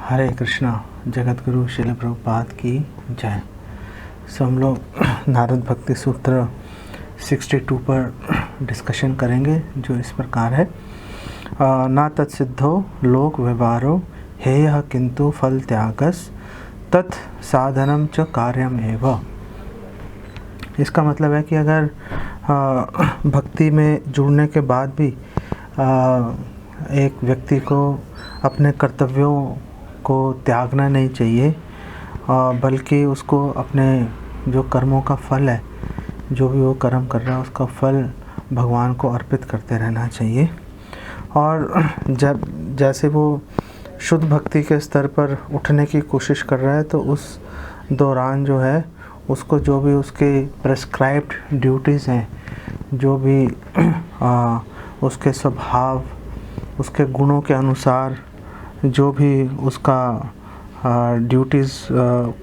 हरे कृष्णा। जगत गुरु श्रील प्रभुपाद की जय। सो हम लोग नारद भक्ति सूत्र 62 पर डिस्कशन करेंगे, जो इस प्रकार है। न तत्सिद्धो लोक व्यवहारो हेय किंतु फल त्यागस तत् साधनम च कार्यम एव। इसका मतलब है कि अगर भक्ति में जुड़ने के बाद भी एक व्यक्ति को अपने कर्तव्यों को त्यागना नहीं चाहिए, बल्कि उसको अपने जो कर्मों का फल है, जो भी वो कर्म कर रहा है उसका फल भगवान को अर्पित करते रहना चाहिए। और जब जैसे वो शुद्ध भक्ति के स्तर पर उठने की कोशिश कर रहा है, तो उस दौरान जो है उसको जो भी उसके प्रेस्क्राइब्ड ड्यूटीज़ हैं, जो भी उसके स्वभाव, उसके गुणों के अनुसार जो भी उसका ड्यूटीज़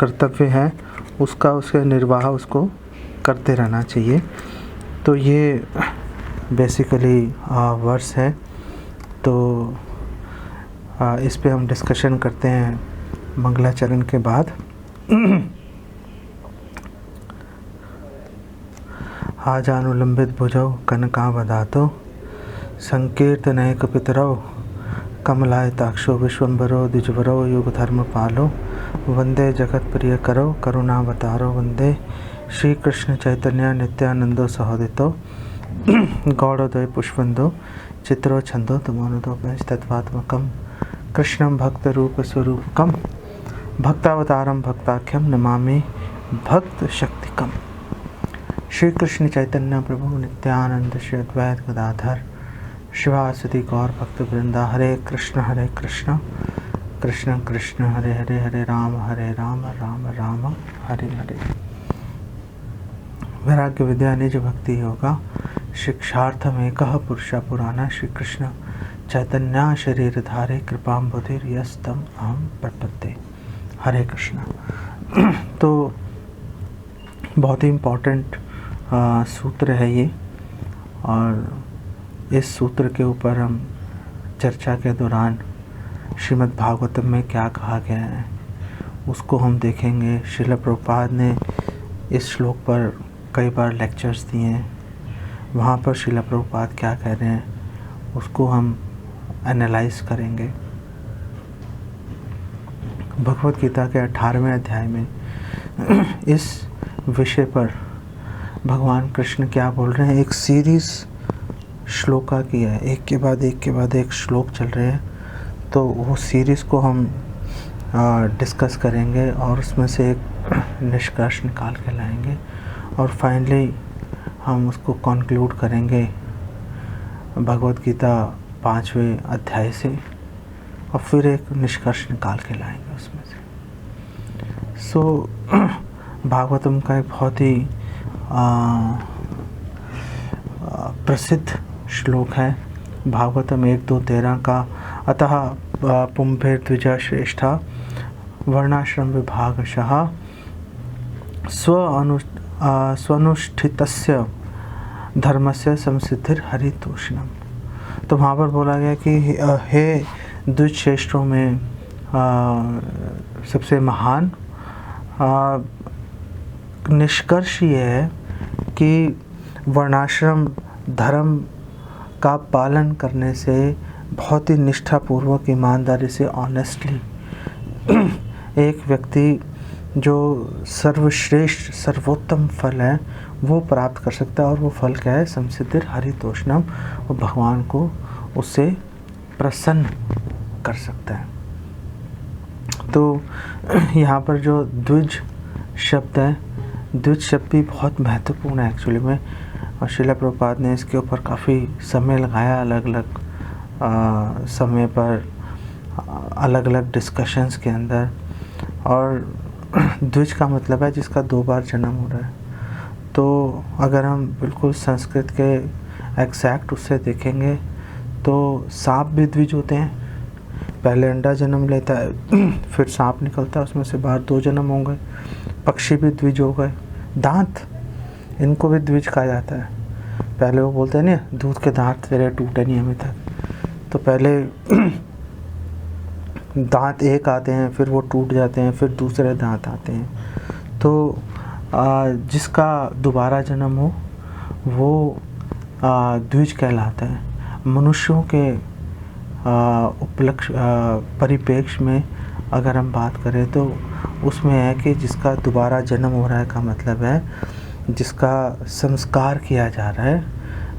कर्तव्य है, उसके निर्वाह उसको करते रहना चाहिए। तो ये बेसिकली वर्स है। तो इस पे हम डिस्कशन करते हैं मंगलाचरण के बाद। आजानुलंबित भुजौ कनकावदातो संकीर्तनैक पितरौ कमलायताक्षो विश्वम्भरो द्विजवरो युगधर्मपालो वंदे जगत प्रिय करो करुणावतारो वंदे श्री कृष्ण चैतन्य नित्यानंदो सहोदितो गौड़ोदय पुष्पंदो चित्रो छंदो तमोनुदो तत्वात्मकम कृष्णं भक्त रूप स्वरूपकम भक्तावतारम भक्ताख्यम नमामि भक्त शक्तिकम। श्री कृष्ण चैतन्य प्रभु नित्यानंद श्री अद्वैत गदाधर शिवासुदि गौर भक्त वृंदा। हरे कृष्ण कृष्ण कृष्ण हरे हरे, हरे राम राम राम हरे हरे। वैराग्य विद्या निज भक्ति योगा शिक्षार्थम एकः पुरुषः पुराना। श्री कृष्ण चैतन्य शरीर धारे कृपाम्बुधिर यस्तम अहम प्रपत्ते। हरे कृष्ण। तो बहुत ही इम्पोर्टेंट सूत्र है ये, और इस सूत्र के ऊपर हम चर्चा के दौरान श्रीमद् भागवतम में क्या कहा गया है उसको हम देखेंगे। श्रील प्रभुपाद ने इस श्लोक पर कई बार लेक्चर्स दिए हैं, वहाँ पर श्रील प्रभुपाद क्या कह रहे हैं उसको हम एनालाइज करेंगे। भगवत गीता के 18वें अध्याय में इस विषय पर भगवान कृष्ण क्या बोल रहे हैं। एक सीरीज श्लोका की है, एक के बाद एक श्लोक चल रहे हैं। तो वो सीरीज़ को हम डिस्कस करेंगे और उसमें से एक निष्कर्ष निकाल के लाएंगे, और फाइनली हम उसको कंक्लूड करेंगे भगवत गीता 5वें अध्याय से, और फिर एक निष्कर्ष निकाल के लाएंगे उसमें से। भागवतम का एक बहुत ही प्रसिद्ध श्लोक है, भागवतम 1-2-13 का। अतः पुंभेर द्विजा श्रेष्ठा वर्णाश्रम विभागशः स्वनुष्ठितस्य धर्मस्य संसिद्धिर हरितोषणम। तो वहाँ पर बोला गया कि हे द्विज श्रेष्ठों में सबसे महान निष्कर्ष ये है कि वर्णाश्रम धर्म का पालन करने से, बहुत ही निष्ठापूर्वक ईमानदारी से, ऑनेस्टली एक व्यक्ति जो सर्वश्रेष्ठ सर्वोत्तम फल है वो प्राप्त कर सकता है। और वो फल क्या है? संसिद्धिर हरितोषणम, वो भगवान को उससे प्रसन्न कर सकता है। तो यहाँ पर जो द्विज शब्द है, द्विज शब्द भी बहुत महत्वपूर्ण है एक्चुअली में, और श्रील प्रभुपाद ने इसके ऊपर काफ़ी समय लगाया, अलग अलग समय पर अलग अलग डिस्कशंस के अंदर। और द्विज का मतलब है जिसका 2 बार जन्म हो रहा है। तो अगर हम बिल्कुल संस्कृत के एग्जैक्ट उससे देखेंगे तो सांप भी द्विज होते हैं। पहले अंडा जन्म लेता है, फिर सांप निकलता है, उसमें से बाहर 2 जन्म होंगे। पक्षी भी द्विज हो गए। दांत, इनको भी द्विज कहा जाता है। पहले वो बोलते हैं ना, दूध के दांत तेरे टूटे नहीं अभी तक। तो पहले दांत एक आते हैं, फिर वो टूट जाते हैं, फिर दूसरे दांत आते हैं। तो जिसका दोबारा जन्म हो वो द्विज कहलाता है। मनुष्यों के उपलक्ष्य परिप्रेक्ष्य में अगर हम बात करें तो उसमें है कि जिसका दोबारा जन्म हो रहा है का मतलब है जिसका संस्कार किया जा रहा है,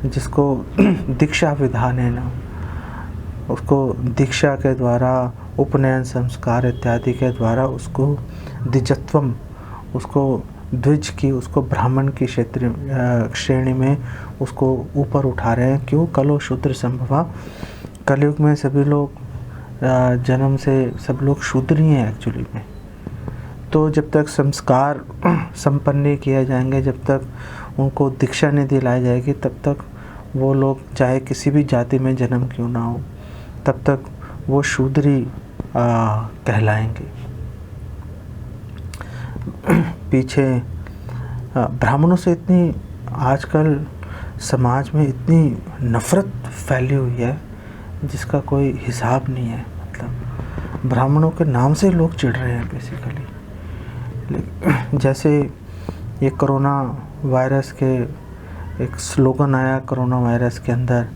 जिसको दीक्षा विधान है ना, उसको दीक्षा के द्वारा, उपनयन संस्कार इत्यादि के द्वारा उसको द्विजत्वम, उसको द्विज की, उसको ब्राह्मण की श्रेणी में उसको ऊपर उठा रहे हैं। क्यों? कलो शूद्र संभवा, कलयुग में सभी लोग जन्म से सब लोग शूद्र ही हैं एक्चुअली में। तो जब तक संस्कार संपन्न नहीं किए जाएंगे, जब तक उनको दीक्षा नहीं दिलाई जाएगी, तब तक वो लोग चाहे किसी भी जाति में जन्म क्यों ना हो, तब तक वो शूद्र ही कहलाएंगे। पीछे ब्राह्मणों से इतनी आजकल समाज में इतनी नफ़रत फैली हुई है जिसका कोई हिसाब नहीं है। मतलब ब्राह्मणों के नाम से लोग चिढ़ रहे हैं बेसिकली। जैसे ये कोरोना वायरस के एक स्लोगन आया कोरोना वायरस के अंदर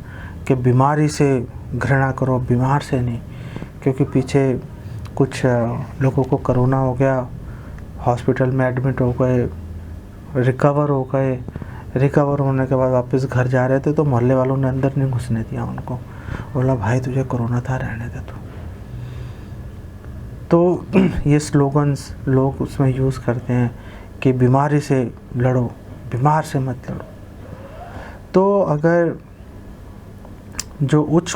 कि बीमारी से घृणा करो, बीमार से नहीं। क्योंकि पीछे कुछ लोगों को कोरोना हो गया, हॉस्पिटल में एडमिट हो गए, रिकवर हो गए, रिकवर होने के बाद वापस घर जा रहे थे तो मोहल्ले वालों ने अंदर नहीं घुसने दिया उनको, बोला भाई तुझे कोरोना था, रहने दे तू। तो ये स्लोगन्स लोग उसमें यूज़ करते हैं कि बीमारी से लड़ो, बीमार से मत लड़ो। तो अगर जो उच्च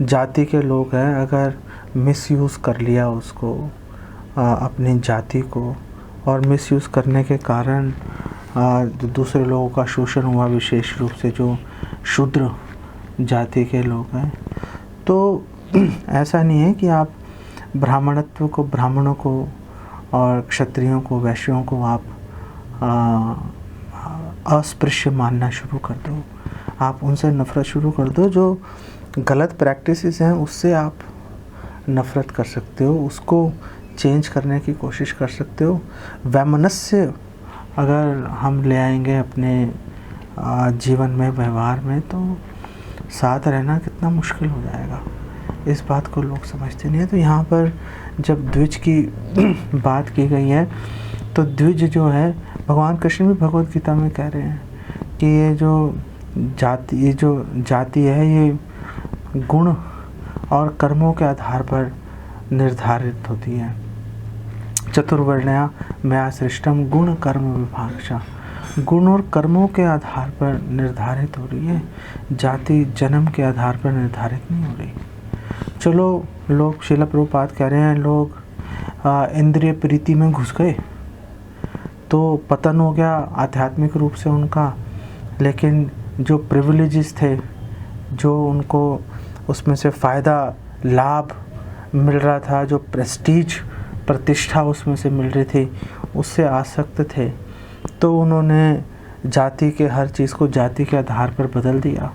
जाति के लोग हैं अगर मिसयूज़ कर लिया उसको, अपनी जाति को, और मिसयूज़ करने के कारण जो दूसरे लोगों का शोषण हुआ, विशेष रूप से जो शूद्र जाति के लोग हैं, तो ऐसा नहीं है कि आप ब्राह्मणत्व को, ब्राह्मणों को और क्षत्रियों को, वैश्यों को आप अस्पृश्य मानना शुरू कर दो। आप उनसे नफ़रत शुरू कर दो। जो गलत प्रैक्टिसेस हैं उससे आप नफ़रत कर सकते हो, उसको चेंज करने की कोशिश कर सकते हो। वैमनस्य अगर हम ले आएंगे अपने जीवन में, व्यवहार में, तो साथ रहना कितना मुश्किल हो जाएगा। इस बात को लोग समझते नहीं है। तो यहाँ पर जब द्विज की बात की गई है तो द्विज जो है, भगवान कृष्ण भी भगवद गीता में कह रहे हैं कि ये जो जाति है ये गुण और कर्मों के आधार पर निर्धारित होती है। चतुर्वर्ण्या मया सृष्टम गुण कर्म विभागशः, गुण और कर्मों के आधार पर निर्धारित हो रही है, जाति जन्म के आधार पर निर्धारित नहीं हो रही। चलो लोग, श्रील प्रभुपाद कह रहे हैं, लोग इंद्रिय प्रीति में घुस गए तो पतन हो गया आध्यात्मिक रूप से उनका, लेकिन जो प्रिविलेजेस थे, जो उनको उसमें से फ़ायदा लाभ मिल रहा था, जो प्रेस्टीज प्रतिष्ठा उसमें से मिल रही थी, उससे आसक्त थे, तो उन्होंने जाति के हर चीज़ को जाति के आधार पर बदल दिया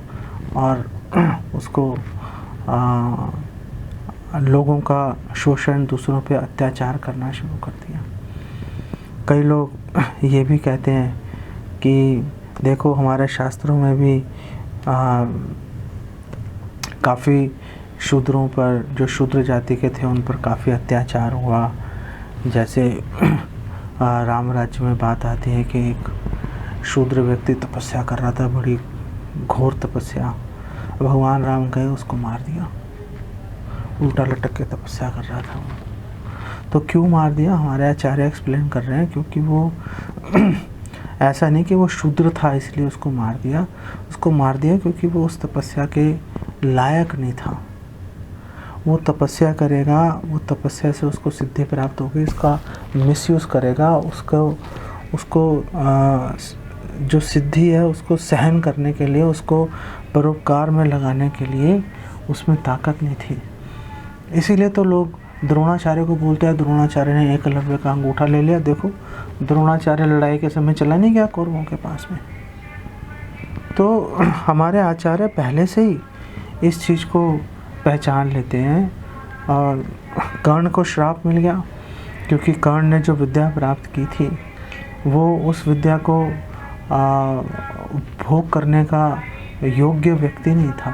और उसको लोगों का शोषण, दूसरों पे अत्याचार करना शुरू कर दिया। कई लोग ये भी कहते हैं कि देखो हमारे शास्त्रों में भी काफ़ी शूद्रों पर, जो शूद्र जाति के थे उन पर काफ़ी अत्याचार हुआ। जैसे राम राज्य में बात आती है कि एक शूद्र व्यक्ति तपस्या कर रहा था, बड़ी घोर तपस्या। भगवान राम गए, उसको मार दिया, उल्टा लटक के तपस्या कर रहा था वो। तो क्यों मार दिया? हमारे आचार्य एक्सप्लेन कर रहे हैं, क्योंकि वो ऐसा नहीं कि वो शूद्र था इसलिए उसको मार दिया, उसको मार दिया क्योंकि वो उस तपस्या के लायक नहीं था। वो तपस्या करेगा, वो तपस्या से उसको सिद्धि प्राप्त होगी, इसका मिसयूज़ करेगा, उसको जो सिद्धि है उसको सहन करने के लिए, उसको परोपकार में लगाने के लिए उसमें ताकत नहीं थी। इसीलिए तो लोग द्रोणाचार्य को बोलते हैं, द्रोणाचार्य ने एकलव्य का अंगूठा ले लिया। देखो द्रोणाचार्य लड़ाई के समय चला नहीं गया कौरवों के पास में। तो हमारे आचार्य पहले से ही इस चीज़ को पहचान लेते हैं और कर्ण को श्राप मिल गया क्योंकि कर्ण ने जो विद्या प्राप्त की थी वो उस विद्या को उपभोग करने का योग्य व्यक्ति नहीं था,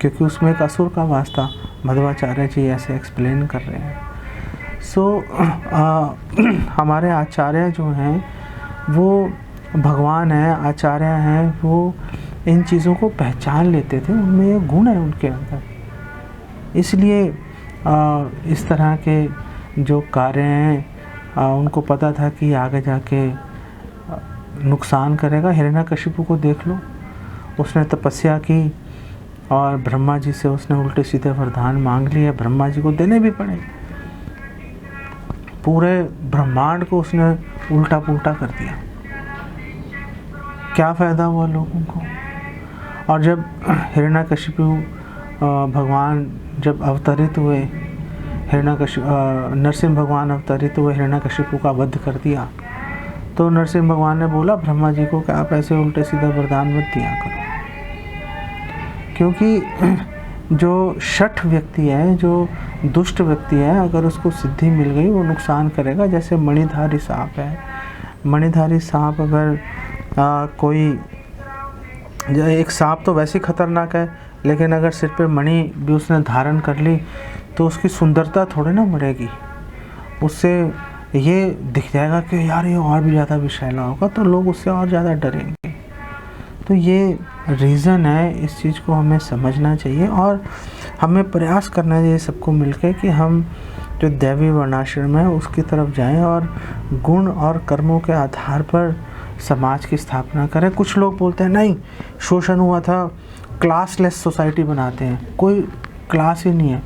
क्योंकि उसमें एक असुर का वास था। मध्वाचार्य जी ऐसे एक्सप्लेन कर रहे हैं। हमारे आचार्य जो हैं वो भगवान हैं, आचार्य हैं, वो इन चीज़ों को पहचान लेते थे, उनमें ये गुण है उनके अंदर। इसलिए इस तरह के जो कार्य हैं उनको पता था कि आगे जाके नुकसान करेगा। हिरण्यकशिपु को देख लो, उसने तपस्या की और ब्रह्मा जी से उसने उल्टे सीधे वरदान मांग लिए, ब्रह्मा जी को देने भी पड़े। पूरे ब्रह्मांड को उसने उल्टा पुल्टा कर दिया। क्या फ़ायदा हुआ लोगों को? और जब हिरण्यकशिपु भगवान जब अवतरित हुए, नरसिंह भगवान अवतरित हुए, हिरण्यकशिपु का वध कर दिया, तो नरसिंह भगवान ने बोला ब्रह्मा जी को कि आप ऐसे उल्टे सीधे वरदान मत दिया करो, क्योंकि जो शठ व्यक्ति है, जो दुष्ट व्यक्ति है, अगर उसको सिद्धि मिल गई वो नुकसान करेगा। जैसे मणिधारी सांप है, मणिधारी सांप अगर कोई, एक सांप तो वैसे ही खतरनाक है, लेकिन अगर सिर पे मणि भी उसने धारण कर ली तो उसकी सुंदरता थोड़ी ना मरेगी, उससे ये दिख जाएगा कि यार ये और भी ज़्यादा विषैला होगा, तो लोग उससे और ज़्यादा डरेंगे। तो ये रीज़न है, इस चीज़ को हमें समझना चाहिए और हमें प्रयास करना चाहिए सबको मिलकर कि हम जो दैवी वर्णाश्रम है उसकी तरफ जाएं और गुण और कर्मों के आधार पर समाज की स्थापना करें। कुछ लोग बोलते हैं नहीं, शोषण हुआ था, क्लासलेस सोसाइटी बनाते हैं। कोई क्लास ही नहीं है।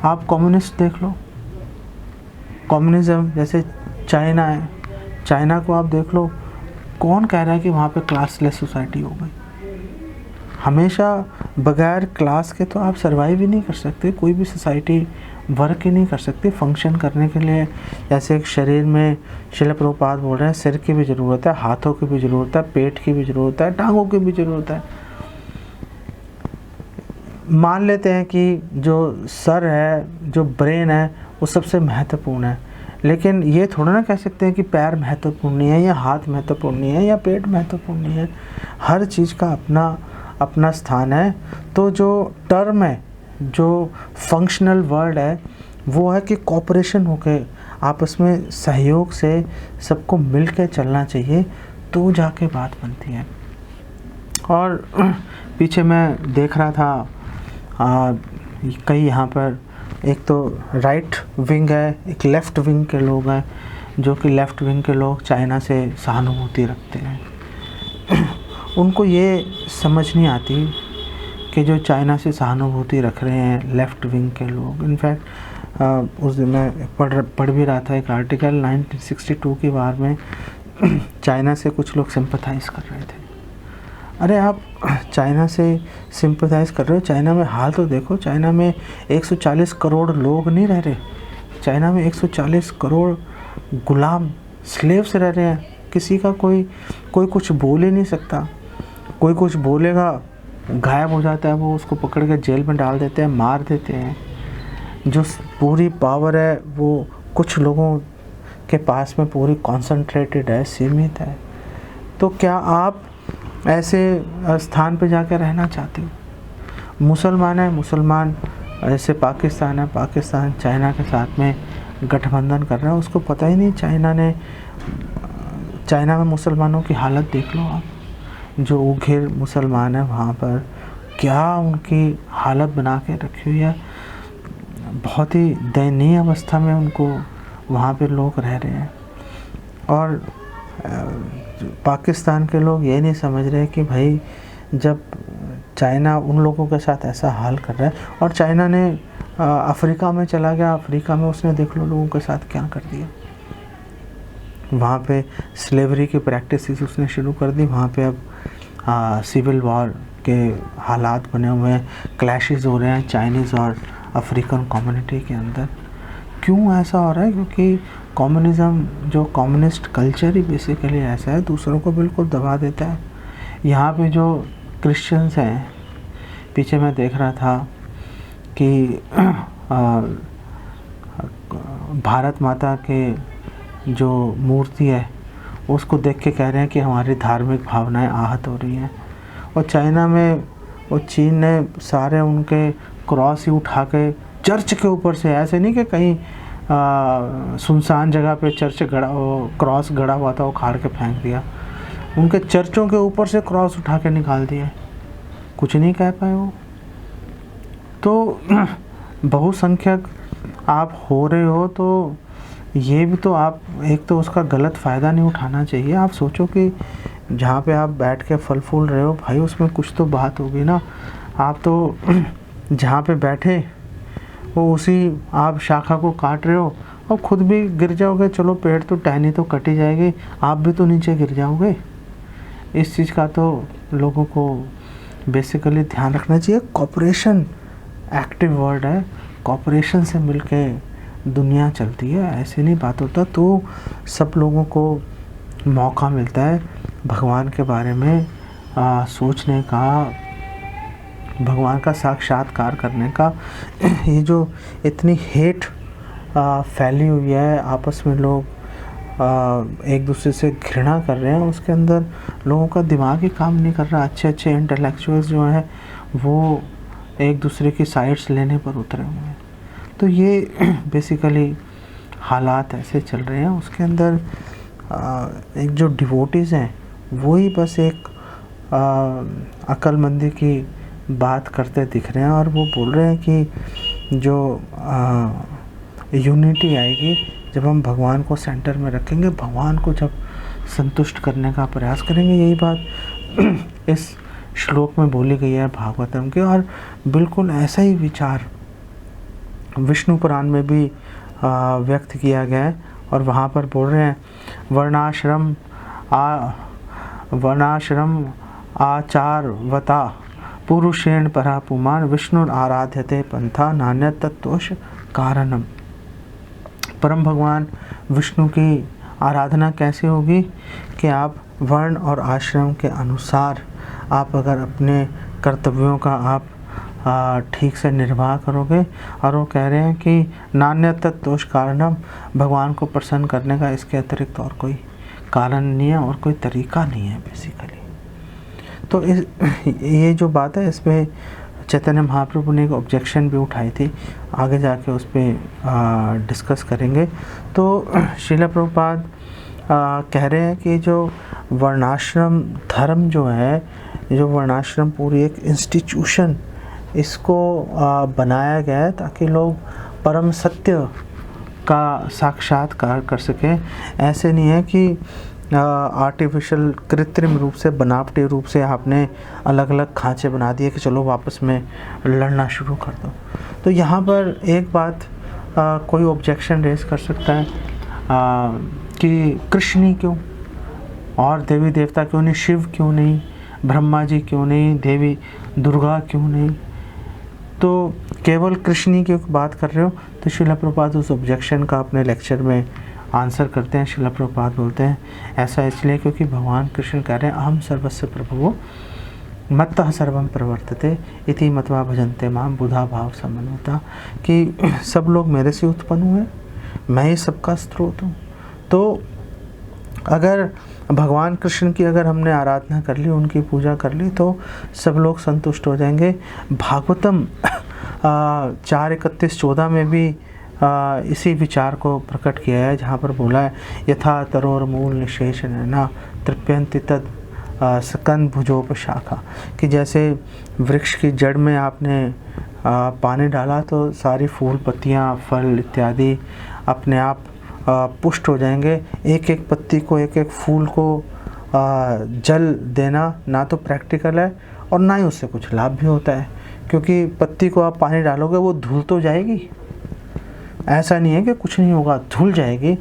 आप कम्युनिस्ट देख लो, कम्युनिज्म जैसे चाइना है, चाइना को आप देख लो, कौन कह रहा है कि वहाँ पे क्लासलेस सोसाइटी हो गई? हमेशा बगैर क्लास के तो आप सर्वाइव ही नहीं कर सकते, कोई भी सोसाइटी वर्क ही नहीं कर सकती फंक्शन करने के लिए। जैसे एक शरीर में श्रील प्रभुपाद बोल रहे हैं, सिर की भी ज़रूरत है, हाथों की भी ज़रूरत है, पेट की भी ज़रूरत है, टांगों की भी ज़रूरत है। मान लेते हैं कि जो सर है, जो ब्रेन है, वो सबसे महत्वपूर्ण है, लेकिन ये थोड़ा ना कह सकते हैं कि पैर महत्वपूर्ण नहीं है या हाथ महत्वपूर्ण नहीं है या पेट महत्वपूर्ण नहीं है। हर चीज़ का अपना अपना स्थान है। तो जो टर्म है, जो फंक्शनल वर्ड है, वो है कि कोऑपरेशन होके आपस में सहयोग से सबको मिल के चलना चाहिए, तो जाके बात बनती है। और पीछे मैं देख रहा था कई यहाँ पर, एक तो राइट विंग है, एक लेफ़्ट विंग के लोग हैं, जो कि लेफ़्ट विंग के लोग चाइना से सहानुभूति रखते हैं। उनको ये समझ नहीं आती कि जो चाइना से सहानुभूति रख रहे हैं लेफ़्ट विंग के लोग। इनफैक्ट उस दिन मैं पढ़ भी रहा था एक आर्टिकल 1962 के बारे में, चाइना से कुछ लोग सिंपथाइज़ कर रहे थे। अरे आप चाइना से सिंपथाइज़ कर रहे हो, चाइना में हाल तो देखो, चाइना में 140 करोड़ लोग नहीं रह रहे, चाइना में 140 करोड़ गुलाम स्लेव्स रह रहे हैं। किसी का कोई कुछ बोल ही नहीं सकता, कोई कुछ बोलेगा गायब हो जाता है, वो उसको पकड़ के जेल में डाल देते हैं, मार देते हैं। जो पूरी पावर है वो कुछ लोगों के पास में पूरी कॉन्सेंट्रेटेड है, सीमित है। तो क्या आप ऐसे स्थान पे जाकर रहना चाहते हो? मुसलमान है, मुसलमान जैसे पाकिस्तान है, पाकिस्तान चाइना के साथ में गठबंधन कर रहा है, उसको पता ही नहीं चाइना में मुसलमानों की हालत देख लो आप। जो उग्र मुसलमान है वहाँ पर क्या उनकी हालत बना के रखी हुई है, बहुत ही दयनीय अवस्था में उनको वहाँ पे लोग रह रहे हैं। और पाकिस्तान के लोग ये नहीं समझ रहे कि भाई जब चाइना उन लोगों के साथ ऐसा हाल कर रहा है, और चाइना ने अफ्रीका में चला गया, अफ्रीका में उसने देख लो लोगों के साथ क्या कर दिया। वहाँ पे स्लेवरी की प्रैक्टिस उसने शुरू कर दी, वहाँ पे अब सिविल वॉर के हालात बने हुए हैं, क्लैशेस हो रहे हैं चाइनीज़ और अफ्रीकन कम्युनिटी के अंदर। क्यों ऐसा हो रहा है? क्योंकि कम्युनिज़्म, जो कम्युनिस्ट कल्चर ही बेसिकली ऐसा है, दूसरों को बिल्कुल दबा देता है। यहाँ पे जो क्रिश्चियंस हैं, पीछे मैं देख रहा था कि भारत माता के जो मूर्ति है उसको देख के कह रहे हैं कि हमारी धार्मिक भावनाएं आहत हो रही हैं। और चाइना में और चीन ने सारे उनके क्रॉस ही उठा के चर्च के ऊपर से, ऐसे नहीं कि कहीं सुनसान जगह पे चर्च गड़ा, क्रॉस गड़ा हुआ था, वो खाड़ के फेंक दिया। उनके चर्चों के ऊपर से क्रॉस उठा के निकाल दिया, कुछ नहीं कह पाए वो। तो बहुसंख्यक आप हो रहे हो तो ये भी तो आप एक तो उसका गलत फ़ायदा नहीं उठाना चाहिए। आप सोचो कि जहाँ पे आप बैठ के फल फूल रहे हो भाई, उसमें कुछ तो बात होगी ना। आप तो जहाँ पे बैठे वो उसी आप शाखा को काट रहे हो और खुद भी गिर जाओगे। चलो पेड़ तो टहनी तो कटी जाएगी, आप भी तो नीचे गिर जाओगे। इस चीज़ का तो लोगों को बेसिकली ध्यान रखना चाहिए। कॉपरेशन एक्टिव वर्ड है, कॉपरेशन से मिलके दुनिया चलती है, ऐसे नहीं बात होता। तो सब लोगों को मौका मिलता है भगवान के बारे में सोचने का, भगवान का साक्षात्कार करने का। ये जो इतनी हेट फैली हुई है, आपस में लोग एक दूसरे से घृणा कर रहे हैं, उसके अंदर लोगों का दिमाग ही काम नहीं कर रहा। अच्छे अच्छे इंटेलेक्चुअल्स जो हैं वो एक दूसरे की साइड्स लेने पर उतरे हुए हैं। तो ये बेसिकली हालात ऐसे चल रहे हैं। उसके अंदर एक जो डिवोटीज़ हैं वही बस एक अक्लमंदी की बात करते दिख रहे हैं, और वो बोल रहे हैं कि जो यूनिटी आएगी जब हम भगवान को सेंटर में रखेंगे, भगवान को जब संतुष्ट करने का प्रयास करेंगे। यही बात इस श्लोक में बोली गई है भागवतम के, और बिल्कुल ऐसा ही विचार विष्णु पुराण में भी व्यक्त किया गया है। और वहाँ पर बोल रहे हैं वर्णाश्रम आचारवता पुरुषेण परा पुमान विष्णु आराध्यते पंथा नान्यत तत्वश कारणम। परम भगवान विष्णु की आराधना कैसे होगी कि आप वर्ण और आश्रम के अनुसार आप अगर अपने कर्तव्यों का आप ठीक से निर्वाह करोगे। और वो कह रहे हैं कि नान्य तत्वश कारणम, भगवान को प्रसन्न करने का इसके अतिरिक्त और कोई कारण नहीं है और कोई तरीका नहीं है बेसिकली। तो ये जो बात है इसमें चैतन्य महाप्रभु ने एक ऑब्जेक्शन भी उठाई थी, आगे जाके उस पर डिस्कस करेंगे। तो श्रील प्रभुपाद कह रहे हैं कि जो वर्णाश्रम धर्म जो है, जो वर्णाश्रम पूरी एक इंस्टीट्यूशन इसको बनाया गया है ताकि लोग परम सत्य का साक्षात्कार कर सकें। ऐसे नहीं है कि आर्टिफिशियल कृत्रिम रूप से, बनावटी रूप से आपने अलग अलग खांचे बना दिए कि चलो वापस में लड़ना शुरू कर दो। तो यहाँ पर एक बात कोई ऑब्जेक्शन रेज कर सकता है कि कृष्ण ही क्यों, और देवी देवता क्यों नहीं, शिव क्यों नहीं, ब्रह्मा जी क्यों नहीं, देवी दुर्गा क्यों नहीं, तो केवल कृष्ण की बात कर रहे हो। तो श्रील प्रभुपाद उस ऑब्जेक्शन का अपने लेक्चर में आंसर करते हैं। श्रील प्रभुपाद बोलते हैं ऐसा इसलिए क्योंकि भगवान कृष्ण कह रहे हैं अहम सर्वस्य प्रभुः मत्तः सर्वं प्रवर्तते इति मत्वा भजन्ते मां बुधा भाव समन्विता, कि सब लोग मेरे से उत्पन्न हुए, मैं ही सबका स्रोत हूँ। तो अगर भगवान कृष्ण की अगर हमने आराधना कर ली, उनकी पूजा कर ली, तो सब लोग संतुष्ट हो जाएंगे। भागवतम 4:31-14 में भी इसी विचार को प्रकट किया है, जहाँ पर बोला है यथा तरोर मूल निशेष नैना तृप्यंति तद स्कंद भुजोपशाखा, कि जैसे वृक्ष की जड़ में आपने पानी डाला तो सारी फूल पत्तियाँ फल इत्यादि अपने आप पुष्ट हो जाएंगे। एक एक पत्ती को, एक एक फूल को जल देना ना तो प्रैक्टिकल है और ना ही उससे कुछ लाभ भी होता है, क्योंकि पत्ती को आप पानी डालोगे वो धुल तो जाएगी, ऐसा नहीं है कि कुछ नहीं होगा, धुल जाएगी,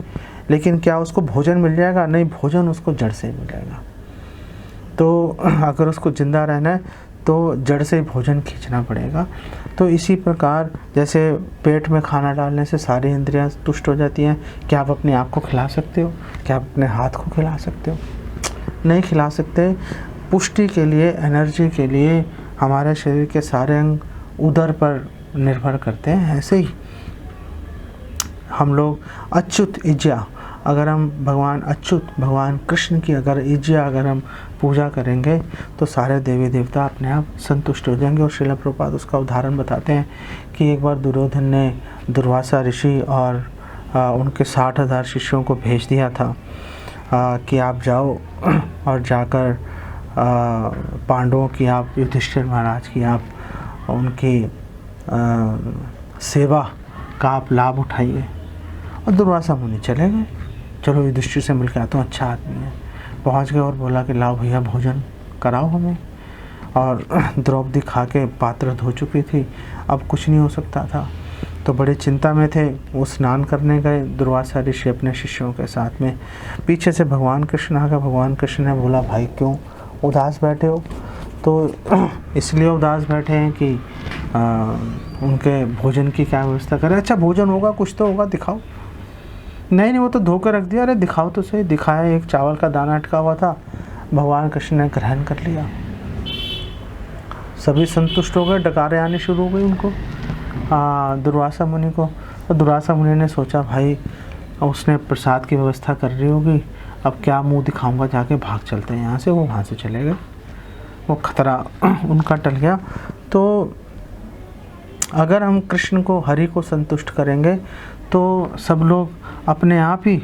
लेकिन क्या उसको भोजन मिल जाएगा? नहीं, भोजन उसको जड़ से मिलेगा। तो अगर उसको जिंदा रहना है तो जड़ से भोजन खींचना पड़ेगा। तो इसी प्रकार जैसे पेट में खाना डालने से सारी इंद्रियां तुष्ट हो जाती हैं, क्या आप अपनी आँख को खिला सकते हो? क्या आप अपने हाथ को खिला सकते हो? नहीं खिला सकते। पुष्टि के लिए, एनर्जी के लिए हमारे शरीर के सारे अंग उदर पर निर्भर करते हैं। ऐसे ही हम लोग अच्युत इज्जा, अगर हम भगवान अच्युत, भगवान कृष्ण की अगर इज्जा अगर हम पूजा करेंगे तो सारे देवी देवता अपने आप संतुष्ट हो जाएंगे। और श्रील प्रभुपाद उसका उदाहरण बताते हैं कि एक बार दुर्योधन ने दुर्वासा ऋषि और उनके 60,000 शिष्यों को भेज दिया था कि आप जाओ और जाकर पांडवों की, आप युधिष्ठिर महाराज की, आप उनकी सेवा का आप लाभ उठाइए। और दुर्वासा मुनि चले गए, चलो युधिष्ठिर से मिलकर आता हूँ, अच्छा आदमी है। पहुँच गए और बोला कि लाओ भैया भोजन कराओ हमें। और द्रौपदी खा के पात्र धो चुकी थी, अब कुछ नहीं हो सकता था, तो बड़े चिंता में थे। वो स्नान करने गए दुर्वासा ऋषि अपने शिष्यों के साथ में। पीछे से भगवान कृष्ण आ गए। भगवान कृष्ण ने बोला, भाई क्यों उदास बैठे हो? तो इसलिए उदास बैठे हैं कि उनके भोजन की क्या व्यवस्था करें। अच्छा भोजन होगा, कुछ तो होगा, दिखाओ। नहीं वो तो धोकर रख दिया। अरे दिखाओ तो सही। दिखाया, एक चावल का दाना अटका हुआ था, भगवान कृष्ण ने ग्रहण कर लिया। सभी संतुष्ट हो गए, डकारे आने शुरू हो गई उनको, दुर्वासा मुनि को। तो दुर्वासा मुनि ने सोचा, भाई उसने प्रसाद की व्यवस्था कर रही होगी, अब क्या मुंह दिखाऊंगा, जाके भाग चलते हैं यहाँ से। वो वहाँ से चले गए, वो खतरा उनका टल गया। तो अगर हम कृष्ण को, हरि को संतुष्ट करेंगे तो सब लोग अपने आप ही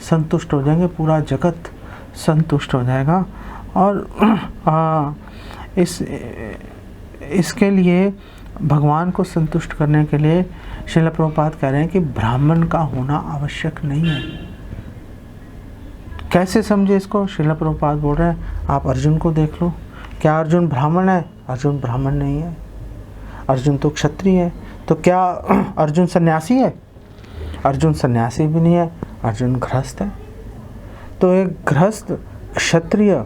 संतुष्ट हो जाएंगे, पूरा जगत संतुष्ट हो जाएगा। और इसके लिए भगवान को संतुष्ट करने के लिए श्रील प्रभुपाद कह रहे हैं कि ब्राह्मण का होना आवश्यक नहीं है। कैसे समझे इसको? श्रील प्रभुपाद बोल रहे हैं, आप अर्जुन को देख लो, क्या अर्जुन ब्राह्मण है? अर्जुन ब्राह्मण नहीं है, अर्जुन तो क्षत्रिय है। तो क्या अर्जुन सन्यासी है? अर्जुन सन्यासी भी नहीं है, अर्जुन गृहस्थ है। तो एक गृहस्थ क्षत्रिय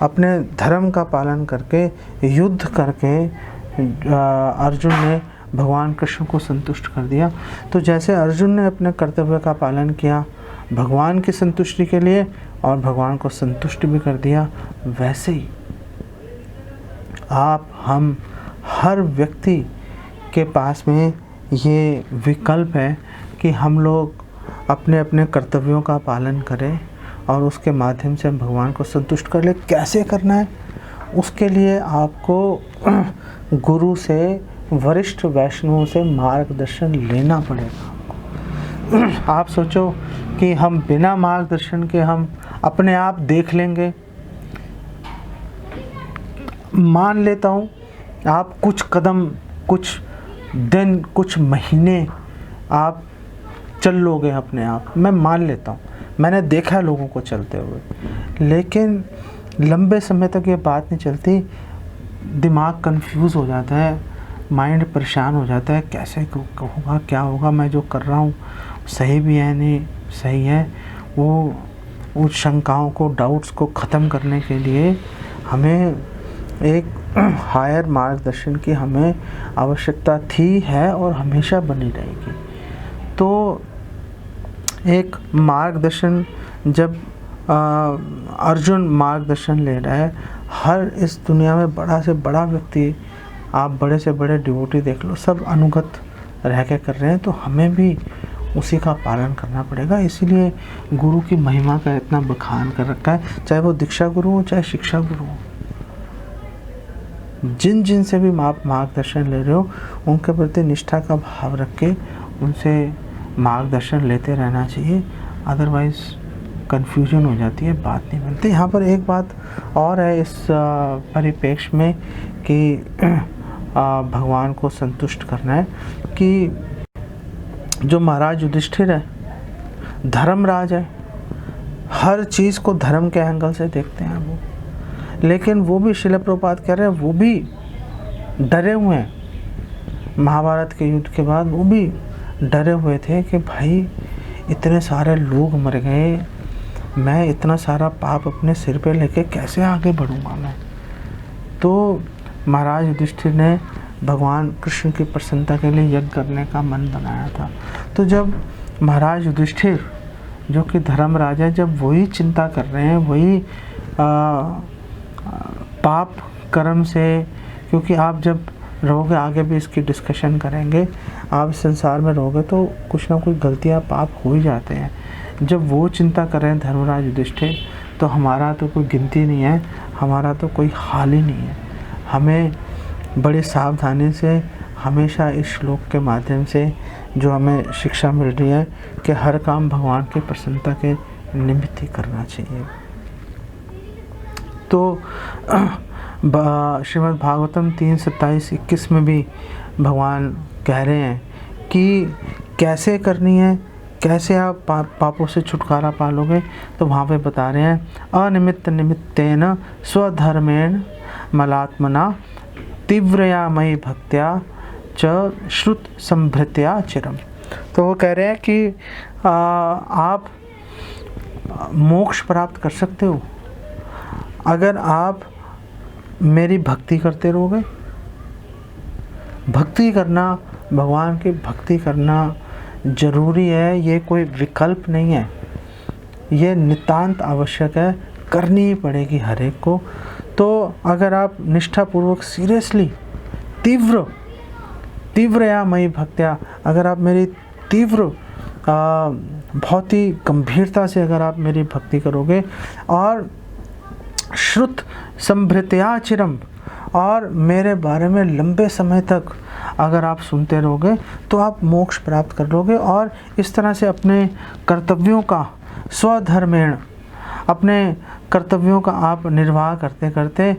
अपने धर्म का पालन करके, युद्ध करके अर्जुन ने भगवान कृष्ण को संतुष्ट कर दिया। तो जैसे अर्जुन ने अपने कर्तव्य का पालन किया भगवान की संतुष्टि के लिए और भगवान को संतुष्ट भी कर दिया, वैसे ही आप, हम, हर व्यक्ति के पास में ये विकल्प है कि हम लोग अपने अपने कर्तव्यों का पालन करें और उसके माध्यम से हम भगवान को संतुष्ट कर ले। कैसे करना है? उसके लिए आपको गुरु से, वरिष्ठ वैष्णवों से मार्गदर्शन लेना पड़ेगा। आप सोचो कि हम बिना मार्गदर्शन के हम अपने आप देख लेंगे। मान लेता हूँ आप कुछ कदम, कुछ दिन, कुछ महीने आप चल लोगे अपने आप, मैं मान लेता हूँ, मैंने देखा है लोगों को चलते हुए, लेकिन लंबे समय तक ये बात नहीं चलती। दिमाग कंफ्यूज हो जाता है, माइंड परेशान हो जाता है, कैसे होगा, क्या होगा, मैं जो कर रहा हूँ सही भी है नहीं सही है। वो उस शंकाओं को, डाउट्स को ख़त्म करने के लिए हमें एक हायर मार्गदर्शन की हमें आवश्यकता थी, है और हमेशा बनी रहेगी। तो एक मार्गदर्शन, जब अर्जुन मार्गदर्शन ले रहा है, हर इस दुनिया में बड़ा से बड़ा व्यक्ति, आप बड़े से बड़े डिवोटी देख लो, सब अनुगत रह के कर रहे हैं, तो हमें भी उसी का पालन करना पड़ेगा। इसीलिए गुरु की महिमा का इतना बखान कर रखा है, चाहे वो दीक्षा गुरु हो चाहे शिक्षा गुरु हो। जिन जिन से भी आप मार्गदर्शन ले रहे हो उनके प्रति निष्ठा का भाव रख के उनसे मार्गदर्शन लेते रहना चाहिए, अदरवाइज़ कन्फ्यूजन हो जाती है, बात नहीं बनती। यहाँ पर एक बात और है इस परिप्रेक्ष्य में कि भगवान को संतुष्ट करना है कि जो महाराज युधिष्ठिर है, धर्मराज है, हर चीज़ को धर्म के एंगल से देखते हैं वो, लेकिन वो भी श्रील प्रभुपाद कह रहे हैं, वो भी डरे हुए हैं। महाभारत के युद्ध के बाद वो भी डरे हुए थे कि भाई इतने सारे लोग मर गए, मैं इतना सारा पाप अपने सिर पे लेके कैसे आगे बढ़ूंगा मैं। तो महाराज युधिष्ठिर ने भगवान कृष्ण की प्रसन्नता के लिए यज्ञ करने का मन बनाया था। तो जब महाराज युधिष्ठिर जो कि धर्मराज है, जब वही चिंता कर रहे हैं, वही पाप कर्म से, क्योंकि आप जब रहोगे आगे भी इसकी डिस्कशन करेंगे। आप इस संसार में रहोगे तो कुछ ना कुछ गलतियाँ पाप हो ही जाते हैं। जब वो चिंता करें धर्मराज युधिष्ठिर, तो हमारा तो कोई गिनती नहीं है, हमारा तो कोई हाल ही नहीं है। हमें बड़ी सावधानी से हमेशा इस श्लोक के माध्यम से जो हमें शिक्षा मिल रही है कि हर काम भगवान की प्रसन्नता के निमित्त ही करना चाहिए। तो श्रीमद् भागवतम 3:27-21 में भी भगवान कह रहे हैं कि कैसे करनी है, कैसे आप पापों से छुटकारा पालोगे। तो वहाँ पे बता रहे हैं अनिमित्त निमित्तेन स्वधर्मेण मलात्मना तीव्रया मयि भक्त्या च श्रुत संभृत्या चिरम। तो वो कह रहे हैं कि आप मोक्ष प्राप्त कर सकते हो अगर आप मेरी भक्ति करते रहोगे। भक्ति करना, भगवान की भक्ति करना जरूरी है, ये कोई विकल्प नहीं है, ये नितांत आवश्यक है, करनी ही पड़ेगी हर एक को। तो अगर आप निष्ठापूर्वक सीरियसली तीव्रया मयि भक्त्या, अगर आप मेरी तीव्र बहुत ही गंभीरता से अगर आप मेरी भक्ति करोगे और श्रुत संभृत्या चिरम, और मेरे बारे में लंबे समय तक अगर आप सुनते रहोगे तो आप मोक्ष प्राप्त कर लोगे। और इस तरह से अपने कर्तव्यों का स्वधर्मेण, अपने कर्तव्यों का आप निर्वाह करते करते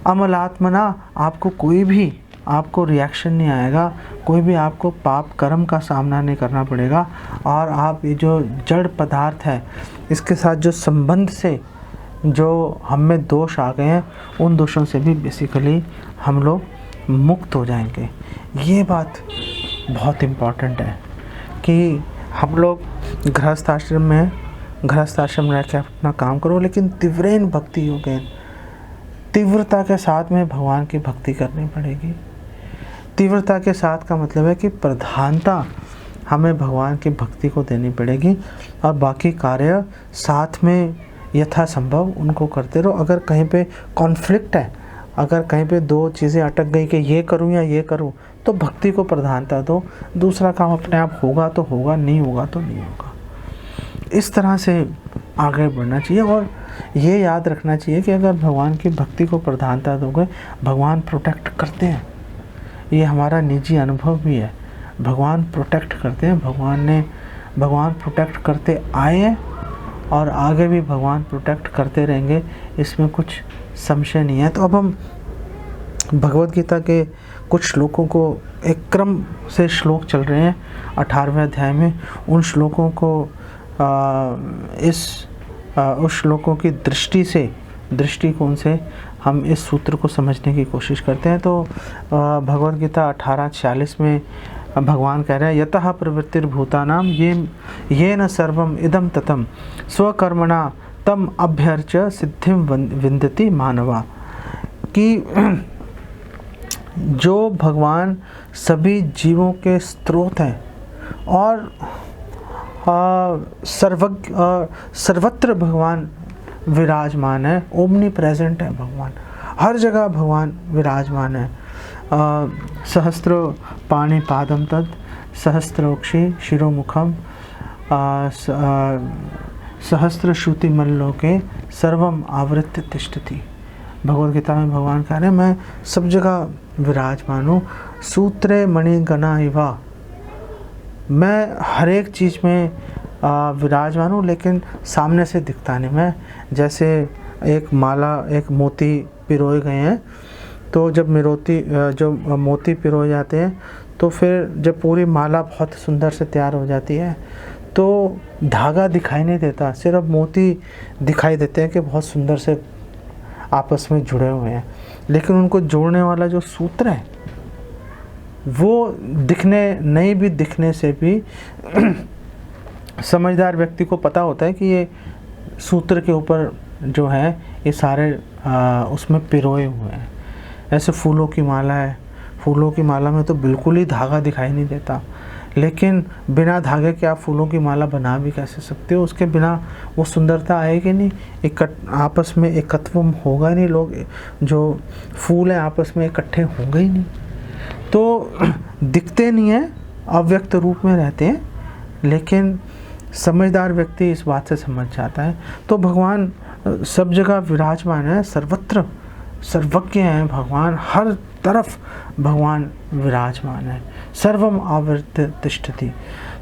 अमलात्मना, आपको कोई भी आपको रिएक्शन नहीं आएगा, कोई भी आपको पाप कर्म का सामना नहीं करना पड़ेगा। और आप ये जो जड़ पदार्थ है इसके साथ जो संबंध से जो हम में दोष आ गए हैं, उन दोषों से भी बेसिकली हम लोग मुक्त हो जाएंगे। ये बात बहुत इम्पॉर्टेंट है कि हम लोग गृहस्थ आश्रम रह के अपना काम करो, लेकिन तीव्रेन भक्ति योगेन, तीव्रता के साथ में भगवान की भक्ति करनी पड़ेगी। तीव्रता के साथ का मतलब है कि प्रधानता हमें भगवान की भक्ति को देनी पड़ेगी और बाकी कार्य साथ में यथासंभव उनको करते रहो। अगर कहीं पे कॉन्फ्लिक्ट है, अगर कहीं पे दो चीज़ें अटक गई कि ये करूं या ये करूं, तो भक्ति को प्रधानता दो, दूसरा काम अपने आप होगा तो होगा, नहीं होगा तो नहीं होगा। इस तरह से आगे बढ़ना चाहिए और ये याद रखना चाहिए कि अगर भगवान की भक्ति को प्रधानता दोगे, भगवान प्रोटेक्ट करते हैं। ये हमारा निजी अनुभव भी है, भगवान प्रोटेक्ट करते हैं। भगवान प्रोटेक्ट करते आए हैं और आगे भी भगवान प्रोटेक्ट करते रहेंगे, इसमें कुछ संशय नहीं है। तो अब हम भगवद गीता के कुछ श्लोकों को, एक क्रम से श्लोक चल रहे हैं 18वें अध्याय में, उन श्लोकों को उस श्लोकों की दृष्टिकोण से हम इस सूत्र को समझने की कोशिश करते हैं। तो भगवद गीता 18:46 में भगवान कह रहे हैं यतः प्रवृत्तिर्भूतानां ये न सर्वम इदम ततम स्वकर्मणा तम अभ्यर्च सिद्धिम विन्दति मानवा, कि जो भगवान सभी जीवों के स्रोत हैं और सर्वत्र भगवान विराजमान है, ओमनी प्रेजेंट है भगवान, हर जगह भगवान विराजमान है। सहस्त्र पाणि पादम तद सहस्त्रोक्षि शिरोमुखम सहस्त्र श्रुति मल्लोके सर्वम आवृत्य तिष्ठति। भगवद गीता में भगवान कह रहे हैं मैं सब जगह विराजमान हूँ, सूत्रे मणिगणा इवा, मैं हर एक चीज़ में विराजमान हूँ, लेकिन सामने से दिखता नहीं। मैं जैसे एक मोती पिरोए गए हैं, तो जब मोती पिरोए जाते हैं तो फिर जब पूरी माला बहुत सुंदर से तैयार हो जाती है तो धागा दिखाई नहीं देता, सिर्फ मोती दिखाई देते हैं कि बहुत सुंदर से आपस में जुड़े हुए हैं। लेकिन उनको जोड़ने वाला जो सूत्र है वो दिखने से भी समझदार व्यक्ति को पता होता है कि ये सूत्र के ऊपर जो है ये सारे उसमें पिरोए हुए हैं। ऐसे फूलों की माला है, फूलों की माला में तो बिल्कुल ही धागा दिखाई नहीं देता, लेकिन बिना धागे के आप फूलों की माला बना भी कैसे सकते हो, उसके बिना वो सुंदरता आएगी नहीं, आपस में एकत्व होगा नहीं, लोग जो फूल हैं आपस में इकट्ठे होंगे ही नहीं। तो दिखते नहीं हैं, अव्यक्त रूप में रहते हैं, लेकिन समझदार व्यक्ति इस बात से समझ जाता है। तो भगवान सब जगह विराजमान है, सर्वत्र सर्वज्ञ हैं भगवान, हर तरफ भगवान विराजमान है, सर्वम आवृत्य तिष्ठति।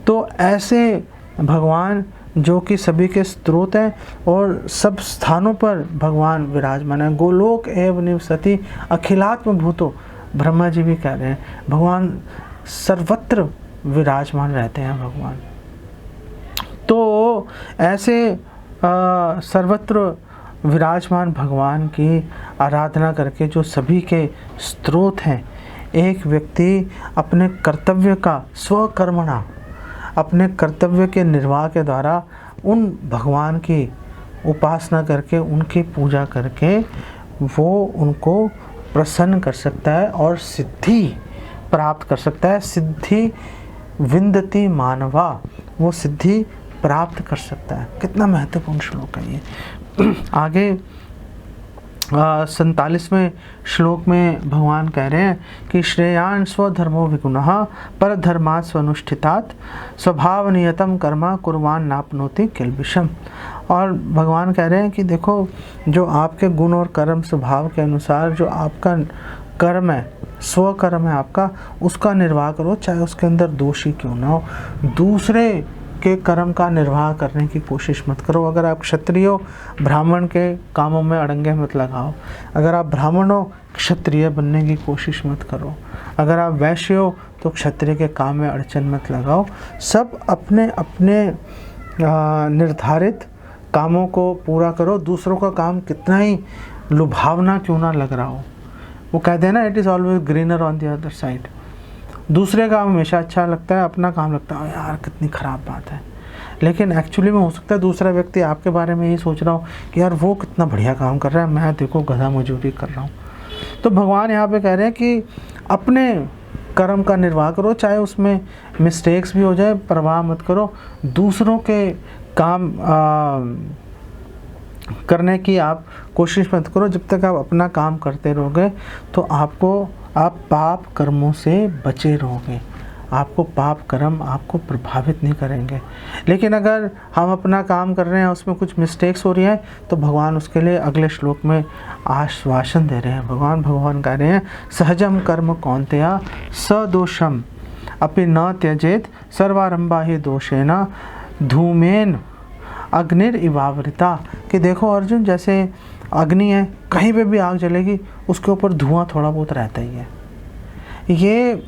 तो ऐसे भगवान जो कि सभी के स्रोत हैं और सब स्थानों पर भगवान विराजमान है। गोलोक एव निवसति अखिलात्म भूतो, ब्रह्मा जी भी कह रहे हैं भगवान सर्वत्र विराजमान रहते हैं भगवान। तो ऐसे सर्वत्र विराजमान भगवान की आराधना करके जो सभी के स्रोत हैं, एक व्यक्ति अपने कर्तव्य का स्वकर्मणा, अपने कर्तव्य के निर्वाह के द्वारा उन भगवान की उपासना करके, उनकी पूजा करके वो उनको प्रसन्न कर सकता है और सिद्धि प्राप्त कर सकता है। सिद्धि विंदति मानवा, वो सिद्धि प्राप्त कर सकता है। कितना महत्वपूर्ण श्लोक है ये। आगे 47वें श्लोक में भगवान कह रहे हैं कि श्रेयान स्वधर्मो विगुणः पर धर्मात् स्वनुष्ठितात् स्वभाव नियतम कर्म कुर्वान नाप्नोति किल्बिषम। और भगवान कह रहे हैं कि देखो, जो आपके गुण और कर्म स्वभाव के अनुसार जो आपका कर्म है, स्वकर्म है आपका, उसका निर्वाह करो, चाहे उसके अंदर दोष ही क्यों ना हो। दूसरे के कर्म का निर्वाह करने की कोशिश मत करो। अगर आप क्षत्रिय हो, ब्राह्मण के कामों में अड़ंगे मत लगाओ। अगर आप ब्राह्मण हो, क्षत्रिय बनने की कोशिश मत करो। अगर आप वैश्य हो तो क्षत्रिय के काम में अड़चन मत लगाओ। सब अपने अपने निर्धारित कामों को पूरा करो। दूसरों का काम कितना ही लुभावना क्यों ना लग रहा हो, वो कहते हैं ना, it is always greener on the other side. दूसरे काम हमेशा अच्छा लगता है, अपना काम लगता है यार कितनी ख़राब बात है। लेकिन एक्चुअली में हो सकता है दूसरा व्यक्ति आपके बारे में ये सोच रहा हो कि यार वो कितना बढ़िया काम कर रहा है, मैं देखो गधा मजदूरी कर रहा हूँ। तो भगवान यहाँ पे कह रहे हैं कि अपने कर्म का निर्वाह करो, चाहे उसमें मिस्टेक्स भी हो जाए, परवाह मत करो। दूसरों के काम करने की आप कोशिश मत करो। जब तक आप अपना काम करते रहोगे तो आप पाप कर्मों से बचे रहोगे। आपको पाप कर्म आपको प्रभावित नहीं करेंगे। लेकिन अगर हम अपना काम कर रहे हैं, उसमें कुछ मिस्टेक्स हो रही हैं, तो भगवान उसके लिए अगले श्लोक में आश्वासन दे रहे हैं। भगवान कह रहे हैं सहजम कर्म कौन्तेय सदोषम अपि न त्यजेत सर्वारंभा ही दोषेन धूमेन अग्निर इवावृता। कि देखो अर्जुन, जैसे अग्नि है, कहीं पे भी आग जलेगी उसके ऊपर धुआं थोड़ा बहुत रहता ही है, ये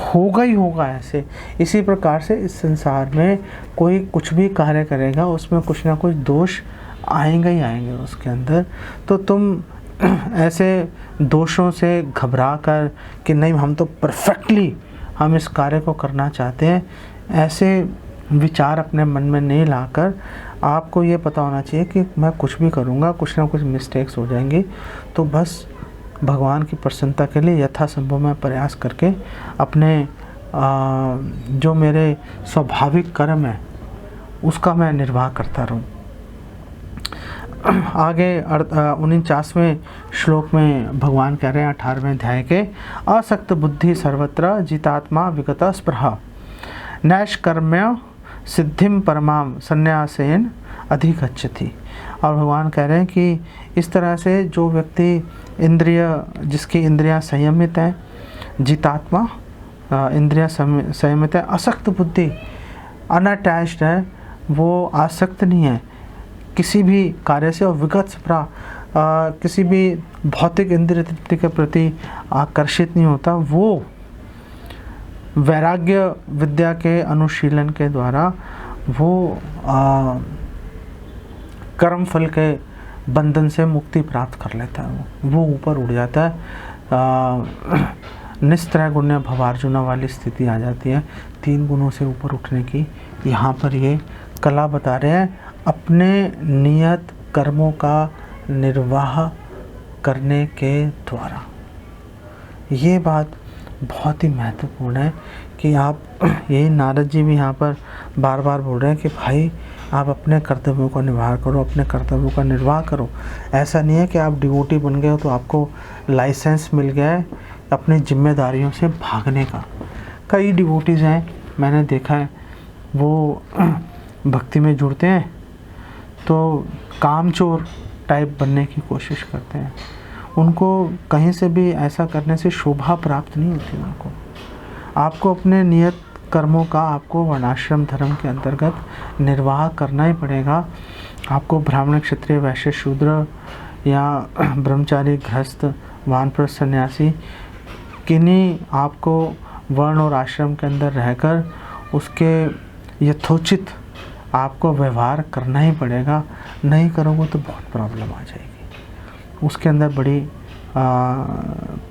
होगा ही होगा ऐसे। इसी प्रकार से इस संसार में कोई कुछ भी कार्य करेगा उसमें कुछ ना कुछ दोष आएंगे ही आएंगे उसके अंदर। तो तुम ऐसे दोषों से घबरा कर कि नहीं हम तो परफेक्टली हम इस कार्य को करना चाहते हैं, ऐसे विचार अपने मन में नहीं लाकर आपको ये पता होना चाहिए कि मैं कुछ भी करूँगा कुछ ना कुछ मिस्टेक्स हो जाएंगी। तो बस भगवान की प्रसन्नता के लिए यथासंभव मैं प्रयास करके अपने जो मेरे स्वाभाविक कर्म है उसका मैं निर्वाह करता रहूँ। आगे 49वें श्लोक में भगवान कह रहे हैं 18वें अध्याय के, असक्त बुद्धि सर्वत्र जितात्मा विगत स्पृहा नैष्कर्म्य सिद्धिम परमाम संन्यासेन अधिगच्छति। और भगवान कह रहे हैं कि इस तरह से जो व्यक्ति जिसकी इंद्रियां संयमित हैं, जितात्मा इंद्रियां संयमित है, असक्त बुद्धि अनअटैच्ड है, वो आसक्त नहीं है किसी भी कार्य से, और विगत स्पृहा किसी भी भौतिक इंद्रिय तृप्ति के प्रति आकर्षित नहीं होता, वो वैराग्य विद्या के अनुशीलन के द्वारा वो कर्म फल के बंधन से मुक्ति प्राप्त कर लेता है। वो ऊपर उड़ जाता है, निस्त्रय गुण्य भवार्जुना वाली स्थिति आ जाती है। 3 गुणों से ऊपर उठने की यहाँ पर ये कला बता रहे हैं, अपने नियत कर्मों का निर्वाह करने के द्वारा। ये बात बहुत ही महत्वपूर्ण है कि आप, यही नारद जी भी यहाँ पर बार बार बोल रहे हैं कि भाई आप अपने कर्तव्यों का निर्वाह करो, अपने कर्तव्यों का निर्वाह करो। ऐसा नहीं है कि आप डिवोटी बन गए हो तो आपको लाइसेंस मिल गया है अपनी जिम्मेदारियों से भागने का। कई डिवोटीज़ हैं, मैंने देखा है, वो भक्ति में जुड़ते हैं तो कामचोर टाइप बनने की कोशिश करते हैं। उनको कहीं से भी ऐसा करने से शोभा प्राप्त नहीं होती उनको। आपको अपने नियत कर्मों का आपको वर्णाश्रम धर्म के अंतर्गत निर्वाह करना ही पड़ेगा। आपको ब्राह्मण, क्षत्रिय, वैश्य, शूद्र या ब्रह्मचारी, गृहस्थ, वानप्रस्थ, सन्यासी, किन्हीं आपको वर्ण और आश्रम के अंदर रहकर उसके यथोचित आपको व्यवहार करना ही पड़ेगा। नहीं करोगे तो बहुत प्रॉब्लम आ जाएगी, उसके अंदर बड़ी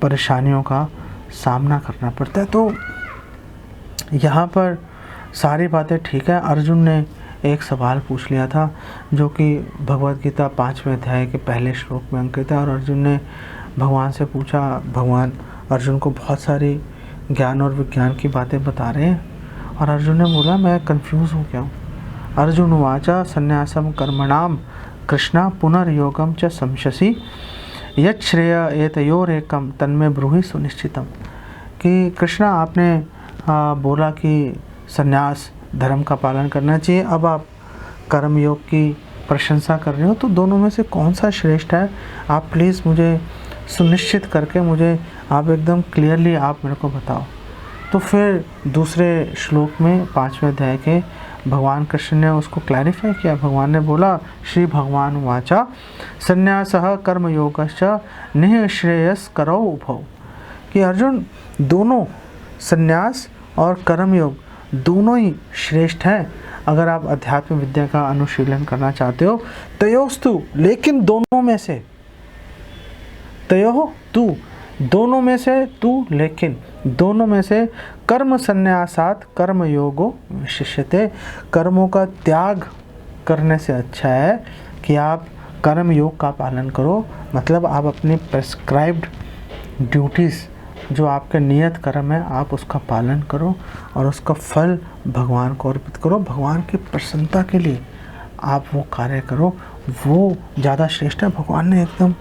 परेशानियों का सामना करना पड़ता है। तो यहाँ पर सारी बातें ठीक है। अर्जुन ने एक सवाल पूछ लिया था जो कि भगवद गीता 5वें अध्याय के पहले श्लोक में अंकित है, और अर्जुन ने भगवान से पूछा। भगवान अर्जुन को बहुत सारी ज्ञान और विज्ञान की बातें बता रहे हैं, और अर्जुन ने बोला मैं कंफ्यूज हूँ क्या हूँ। अर्जुन वाचा संन्यासम कर्मणाम कृष्णा पुनर्योगम च संशसि यत् श्रेय एतयोरेकम तन्मे ब्रूहि सुनिश्चितम। कि कृष्णा आपने बोला कि संन्यास धर्म का पालन करना चाहिए, अब आप कर्म योग की प्रशंसा कर रहे हो, तो दोनों में से कौन सा श्रेष्ठ है आप प्लीज़ मुझे सुनिश्चित करके मुझे आप एकदम क्लियरली आप मेरे को बताओ। तो फिर दूसरे श्लोक में 5वें अध्याय के भगवान कृष्ण ने उसको क्लैरिफाई किया। भगवान ने बोला, श्री भगवान वाचा संन्यासः कर्मयोगश्च निःश्रेयस्करौ उभौ। कि अर्जुन दोनों संन्यास और कर्मयोग दोनों ही श्रेष्ठ हैं अगर आप अध्यात्म विद्या का अनुशीलन करना चाहते हो। तयोस्तु, लेकिन दोनों में से, तयो तू, दोनों में से तू, लेकिन दोनों में से कर्म संन्यासात कर्म योगो विशिष्यते। कर्मों का त्याग करने से अच्छा है कि आप कर्म योग का पालन करो। मतलब आप अपनी प्रेस्क्राइब्ड ड्यूटीज़ जो आपके नियत कर्म है आप उसका पालन करो और उसका फल भगवान को अर्पित करो। भगवान की प्रसन्नता के लिए आप वो कार्य करो, वो ज़्यादा श्रेष्ठ है। भगवान ने एकदम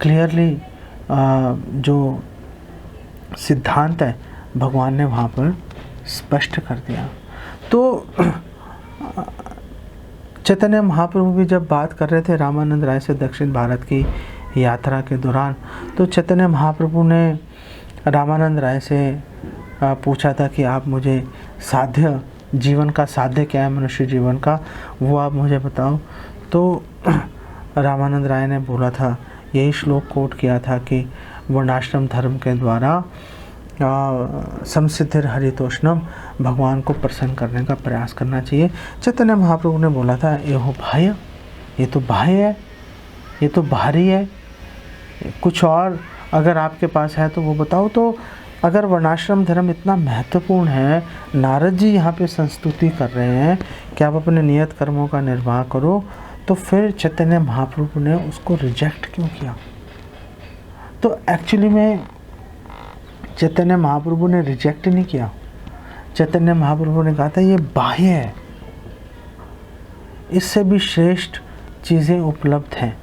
क्लियरली जो सिद्धांत है भगवान ने वहाँ पर स्पष्ट कर दिया। तो चैतन्य महाप्रभु भी जब बात कर रहे थे रामानंद राय से दक्षिण भारत की यात्रा के दौरान, तो चैतन्य महाप्रभु ने रामानंद राय से पूछा था कि आप मुझे साध्य जीवन का साध्य क्या है, मनुष्य जीवन का, वो आप मुझे बताओ। तो रामानंद राय ने बोला था, यही श्लोक कोट किया था कि वर्णाश्रम धर्म के द्वारा समसिद्धिर हरितोष्णम, भगवान को प्रसन्न करने का प्रयास करना चाहिए। चैतन्य महाप्रभु ने बोला था, ये हो बाह्य, ये तो बाह्य है, ये तो बाहरी है, कुछ और अगर आपके पास है तो वो बताओ। तो अगर वर्णाश्रम धर्म इतना महत्वपूर्ण है, नारद जी यहाँ पे संस्तुति कर रहे हैं कि आप अपने नियत कर्मों का निर्वाह करो, तो फिर चैतन्य महाप्रभु ने उसको रिजेक्ट क्यों किया? तो एक्चुअली में चैतन्य महाप्रभु ने रिजेक्ट नहीं किया। चैतन्य महाप्रभु ने कहा था ये बाह्य है, इससे भी श्रेष्ठ चीज़ें उपलब्ध हैं।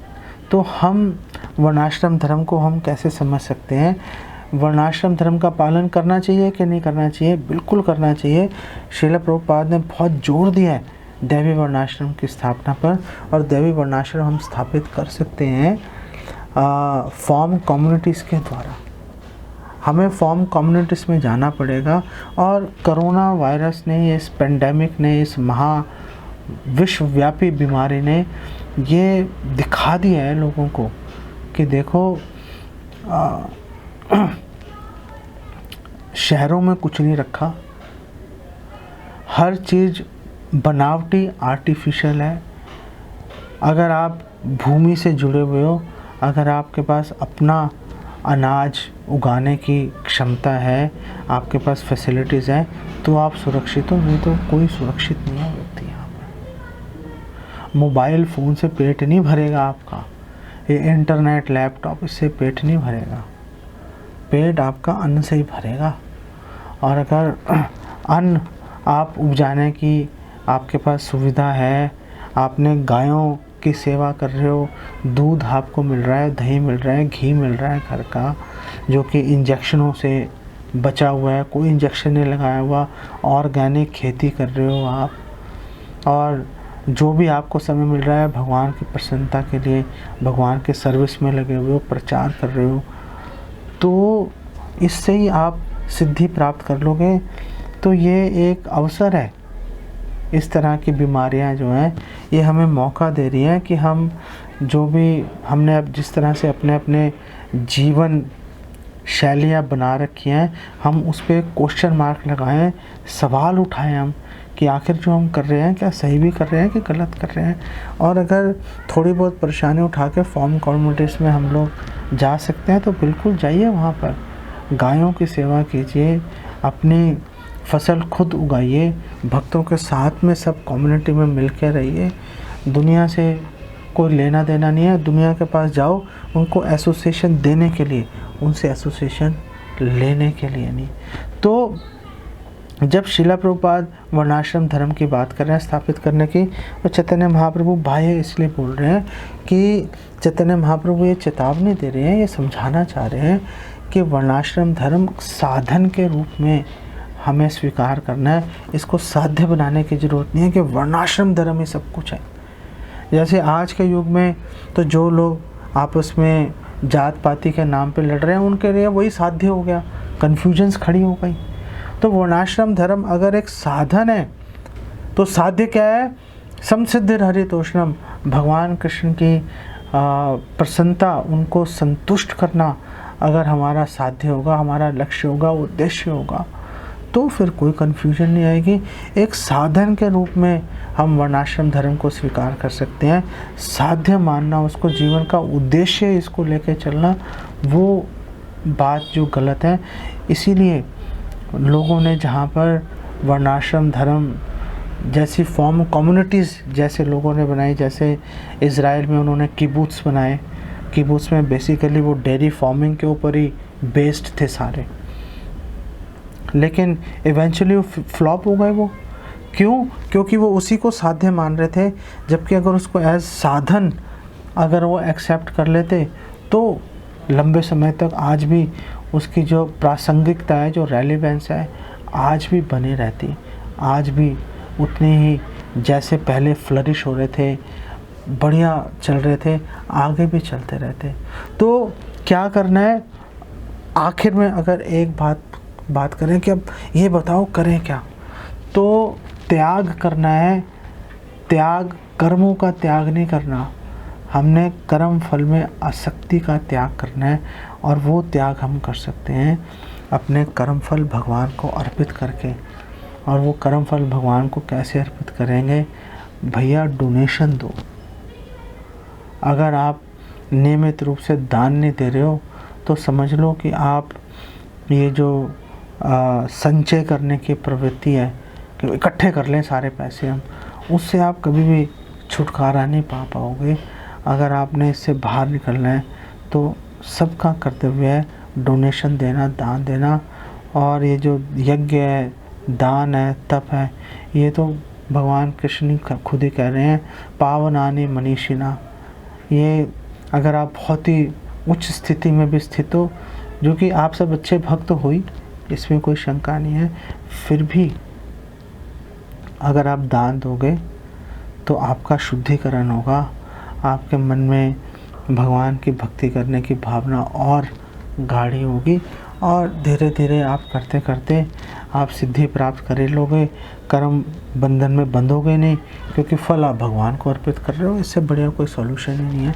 तो हम वर्णाश्रम धर्म को हम कैसे समझ सकते हैं? वर्णाश्रम धर्म का पालन करना चाहिए कि नहीं करना चाहिए? बिल्कुल करना चाहिए। श्रील प्रभुपाद ने बहुत जोर दिया है दैवी वर्णाश्रम की स्थापना पर, और दैवी वर्णाश्रम हम स्थापित कर सकते हैं फॉर्म कम्युनिटीज़ के द्वारा। हमें फॉर्म कम्युनिटीज़ में जाना पड़ेगा। और कोरोना वायरस ने, इस पेंडेमिक ने, इस महा विश्वव्यापी बीमारी ने ये दिखा दिया है लोगों को कि देखो शहरों में कुछ नहीं रखा, हर चीज़ बनावटी आर्टिफिशियल है। अगर आप भूमि से जुड़े हुए हो, अगर आपके पास अपना अनाज उगाने की क्षमता है, आपके पास फैसिलिटीज़ हैं, तो आप सुरक्षित हो, नहीं तो कोई सुरक्षित नहीं है व्यक्ति यहाँ पर। मोबाइल फ़ोन से पेट नहीं भरेगा आपका, ये इंटरनेट लैपटॉप इससे पेट नहीं भरेगा, पेट आपका अन्न से ही भरेगा। और अगर अन्न आप उपजाने की आपके पास सुविधा है, आपने गायों की सेवा कर रहे हो, दूध आपको मिल रहा है, दही मिल रहा है, घी मिल रहा है घर का, जो कि इंजेक्शनों से बचा हुआ है, कोई इंजेक्शन नहीं लगाया हुआ, ऑर्गेनिक खेती कर रहे हो आप, और जो भी आपको समय मिल रहा है भगवान की प्रसन्नता के लिए भगवान के सर्विस में लगे हुए हो, प्रचार कर रहे हो, तो इससे ही आप सिद्धि प्राप्त कर लोगे। तो ये एक अवसर है। इस तरह की बीमारियां जो हैं ये हमें मौका दे रही हैं कि हम जो भी हमने अब जिस तरह से अपने अपने जीवन शैलियाँ बना रखी हैं, हम उस पर क्वेश्चन मार्क लगाएं, सवाल उठाएं हम कि आखिर जो हम कर रहे हैं क्या सही भी कर रहे हैं कि गलत कर रहे हैं। और अगर थोड़ी बहुत परेशानी उठा के फॉर्म कम्युनिटीज़ में हम लोग जा सकते हैं तो बिल्कुल जाइए, वहाँ पर गायों की सेवा कीजिए, अपनी फसल खुद उगाइए, भक्तों के साथ में सब कम्युनिटी में मिल के रहिए। दुनिया से कोई लेना देना नहीं है, दुनिया के पास जाओ उनको एसोसिएशन देने के लिए, उनसे एसोसिएशन लेने के लिए नहीं। तो जब शिला प्रभुपाद वर्णाश्रम धर्म की बात कर रहे हैं स्थापित करने की, तो चैतन्य महाप्रभु बाह्य इसलिए बोल रहे हैं कि चैतन्य महाप्रभु ये चेतावनी दे रहे हैं, ये समझाना चाह रहे हैं कि वर्णाश्रम धर्म साधन के रूप में हमें स्वीकार करना है। इसको साध्य बनाने की ज़रूरत नहीं है कि वर्णाश्रम धर्म ही सब कुछ है। जैसे आज के युग में तो जो लोग आपस में जात पाती के नाम पे लड़ रहे हैं उनके लिए वही साध्य हो गया, कन्फ्यूजन्स खड़ी हो गई। तो वर्णाश्रम धर्म अगर एक साधन है तो साध्य क्या है? समसिद्धिर हरितोषणम, भगवान कृष्ण की प्रसन्नता, उनको संतुष्ट करना अगर हमारा साध्य होगा, हमारा लक्ष्य होगा, उद्देश्य होगा, तो फिर कोई कन्फ्यूजन नहीं आएगी। एक साधन के रूप में हम वर्णाश्रम धर्म को स्वीकार कर सकते हैं। साध्य मानना, उसको जीवन का उद्देश्य इसको लेके चलना, वो बात जो गलत है। इसीलिए लोगों ने जहाँ पर वर्णाश्रम धर्म जैसी फॉर्म कम्युनिटीज़ जैसे लोगों ने बनाई, जैसे इज़राइल में उन्होंने किबुत्स बनाए, किबुत्स में बेसिकली वो डेयरी फार्मिंग के ऊपर ही बेस्ड थे सारे, लेकिन इवेंचुअली वो फ्लॉप हो गए। वो क्यों? क्योंकि वो उसी को साध्य मान रहे थे, जबकि अगर उसको एज साधन अगर वो एक्सेप्ट कर लेते तो लंबे समय तक आज भी उसकी जो प्रासंगिकता है, जो रेलेवेंस है, आज भी बनी रहती, आज भी उतने ही जैसे पहले फ्लरिश हो रहे थे, बढ़िया चल रहे थे, आगे भी चलते रहते। तो क्या करना है आखिर में? अगर एक बात करें कि अब ये बताओ करें क्या, तो त्याग करना है। त्याग कर्मों का त्याग नहीं करना, हमने कर्म फल में आसक्ति का त्याग करना है। और वो त्याग हम कर सकते हैं अपने कर्म फल भगवान को अर्पित करके। और वो कर्म फल भगवान को कैसे अर्पित करेंगे? भैया डोनेशन दो। अगर आप नियमित रूप से दान नहीं दे रहे हो तो समझ लो कि आप ये जो संचय करने की प्रवृत्ति है कि इकट्ठे कर लें सारे पैसे हम, उससे आप कभी भी छुटकारा नहीं पा पाओगे। अगर आपने इससे बाहर निकलना है तो सबका कर्तव्य है डोनेशन देना, दान देना। और ये जो यज्ञ है, दान है, तप है, ये तो भगवान कृष्ण खुद ही कह रहे हैं, पावनानि मनीषिणा। ये अगर आप बहुत ही उच्च स्थिति में भी स्थित हो, जो कि आप सब अच्छे भक्त हो ही, इसमें कोई शंका नहीं है, फिर भी अगर आप दान दोगे तो आपका शुद्धिकरण होगा, आपके मन में भगवान की भक्ति करने की भावना और गाढ़ी होगी, और धीरे धीरे आप करते करते आप सिद्धि प्राप्त कर ही लोगे, कर्म बंधन में बंधोगे नहीं, क्योंकि फल आप भगवान को अर्पित कर रहे हो। इससे बढ़िया कोई सॉल्यूशन ही नहीं है।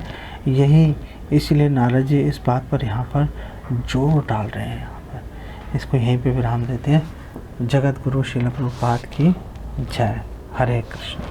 यही इसीलिए नारद जी इस बात पर यहाँ पर जोर डाल रहे हैं। यहाँ पर इसको यहीं पे विराम देते हैं। जगत गुरु श्रील प्रभुपाद की जय। हरे कृष्ण।